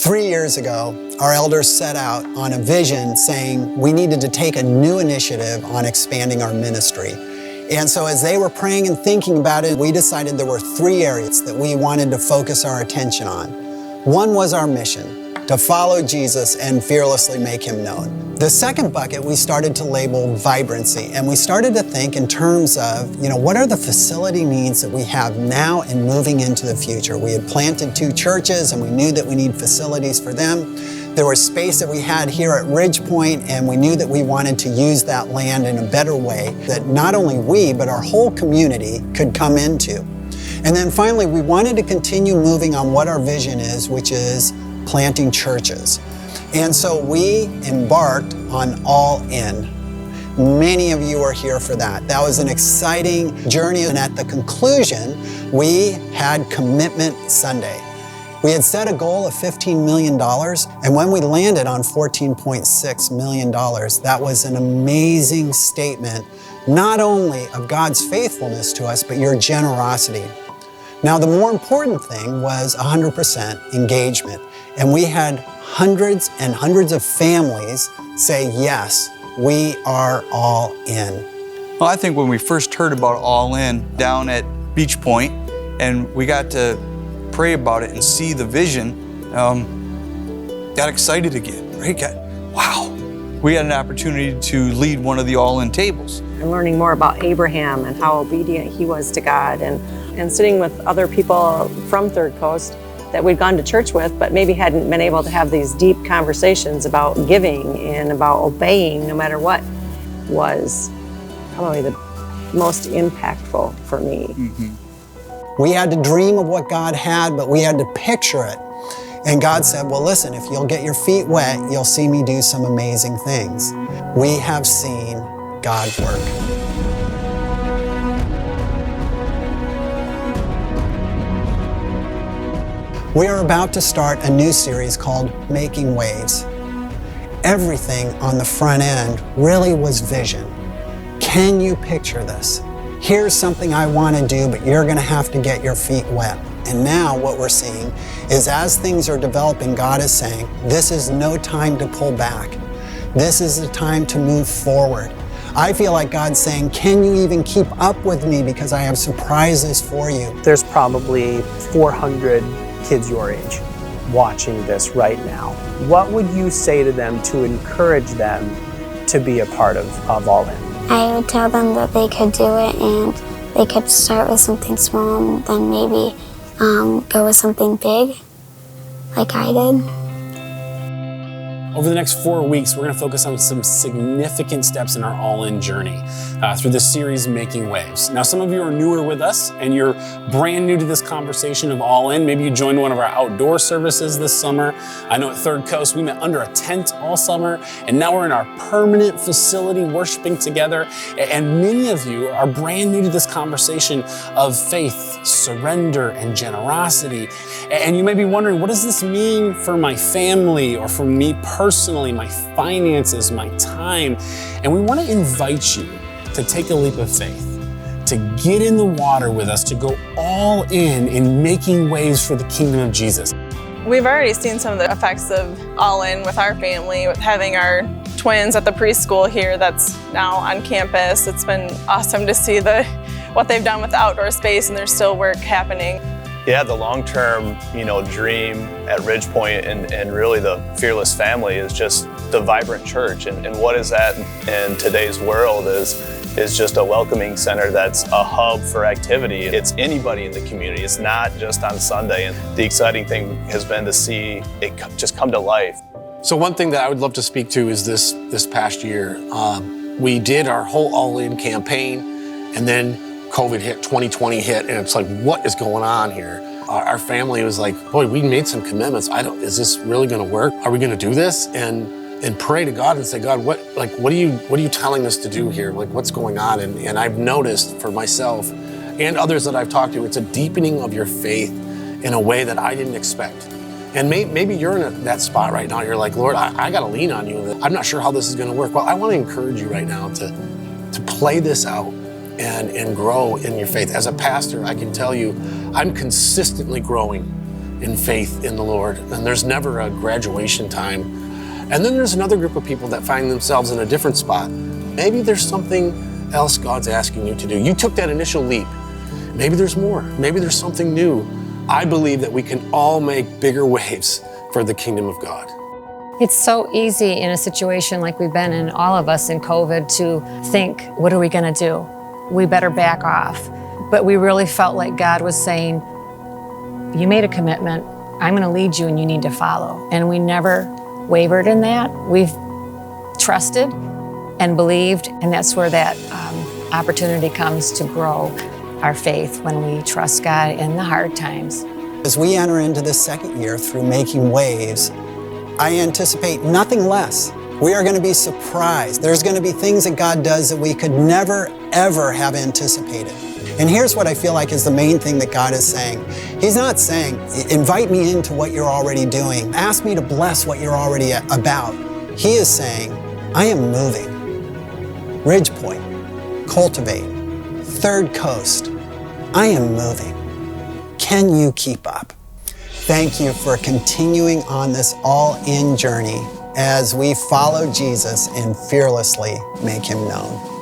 3 years ago, our elders set out on a vision saying we needed to take a new initiative on expanding our ministry. And so as they were praying and thinking about it, we decided there were 3 areas that we wanted to focus our attention on. One was our mission, to follow Jesus and fearlessly make him known. The second bucket we started to label vibrancy, and we started to think in terms of, what are the facility needs that we have now and moving into the future? We had planted 2 churches and we knew that we need facilities for them. There was space that we had here at Ridge Point, and we knew that we wanted to use that land in a better way that not only we, but our whole community could come into. And then finally, we wanted to continue moving on what our vision is, which is planting churches. And so we embarked on All In. Many of you are here for that. That was an exciting journey, and at the conclusion, we had Commitment Sunday. We had set a goal of $15 million, and when we landed on $14.6 million, that was an amazing statement, not only of God's faithfulness to us, but your generosity. Now, the more important thing was 100% engagement, and we had hundreds and hundreds of families say, yes, we are all in. Well, I think when we first heard about All In down at Beach Point, and we got to pray about it and see the vision, got excited again, right? Wow, we had an opportunity to lead one of the All In tables. And learning more about Abraham and how obedient he was to God, and sitting with other people from Third Coast that we'd gone to church with, but maybe hadn't been able to have these deep conversations about giving and about obeying no matter what, was probably the most impactful for me. Mm-hmm. We had to dream of what God had, but we had to picture it. And God said, well, listen, if you'll get your feet wet, you'll see me do some amazing things. We have seen God work. We are about to start a new series called Making Waves. Everything on the front end really was vision. Can you picture this? Here's something I want to do, but you're going to have to get your feet wet. And now what we're seeing is as things are developing, God is saying, this is no time to pull back. This is the time to move forward. I feel like God's saying, can you even keep up with me because I have surprises for you? There's probably 400 kids your age watching this right now. What would you say to them to encourage them to be a part of All In? I would tell them that they could do it and they could start with something small and then maybe go with something big like I did. Over the next 4 weeks, we're going to focus on some significant steps in our all-in journey through this series, Making Waves. Now, some of you are newer with us and you're brand new to this conversation of all in. Maybe you joined one of our outdoor services this summer. I know at Third Coast, we met under a tent all summer, and now we're in our permanent facility worshiping together. And many of you are brand new to this conversation of faith, surrender, and generosity. And you may be wondering, what does this mean for my family or for me personally, my finances, my time? And we want to invite you to take a leap of faith, to get in the water with us, to go all in making waves for the kingdom of Jesus. We've already seen some of the effects of All In with our family, with having our twins at the preschool here that's now on campus. It's been awesome to see what they've done with the outdoor space, and there's still work happening. Yeah, the long-term, dream at Ridge Point and really the Fearless family is just the vibrant church. And what is that in today's world is just a welcoming center that's a hub for activity. It's anybody in the community. It's not just on Sunday. And the exciting thing has been to see it just come to life. So one thing that I would love to speak to is this past year. We did our whole all-in campaign, and then COVID hit, 2020 hit, and it's like, what is going on here? Our family was like, boy, we made some commitments. Is this really gonna work? Are we gonna do this? And pray to God and say, God, what are you telling us to do here? Like, what's going on? And I've noticed for myself and others that I've talked to, it's a deepening of your faith in a way that I didn't expect. And maybe you're in that spot right now. You're like, Lord, I gotta lean on you. I'm not sure how this is gonna work. Well, I wanna encourage you right now to play this out and grow in your faith. As a pastor, I can tell you, I'm consistently growing in faith in the Lord, and there's never a graduation time. And then there's another group of people that find themselves in a different spot. Maybe there's something else God's asking you to do. You took that initial leap. Maybe there's more. Maybe there's something new. I believe that we can all make bigger waves for the kingdom of God. It's so easy in a situation like we've been in, all of us in COVID, to think, what are we going to do? We better back off. But we really felt like God was saying, you made a commitment. I'm going to lead you and you need to follow. And we never wavered in that. We've trusted and believed, and that's where that opportunity comes to grow our faith, when we trust God in the hard times. As we enter into this second year through Making Waves, I anticipate nothing less. We are going to be surprised. There's going to be things that God does that we could never, ever have anticipated. And here's what I feel like is the main thing that God is saying. He's not saying, invite me into what you're already doing. Ask me to bless what you're already about. He is saying, I am moving. Ridgepoint, Cultivate, Third Coast, I am moving. Can you keep up? Thank you for continuing on this all-in journey as we follow Jesus and fearlessly make him known.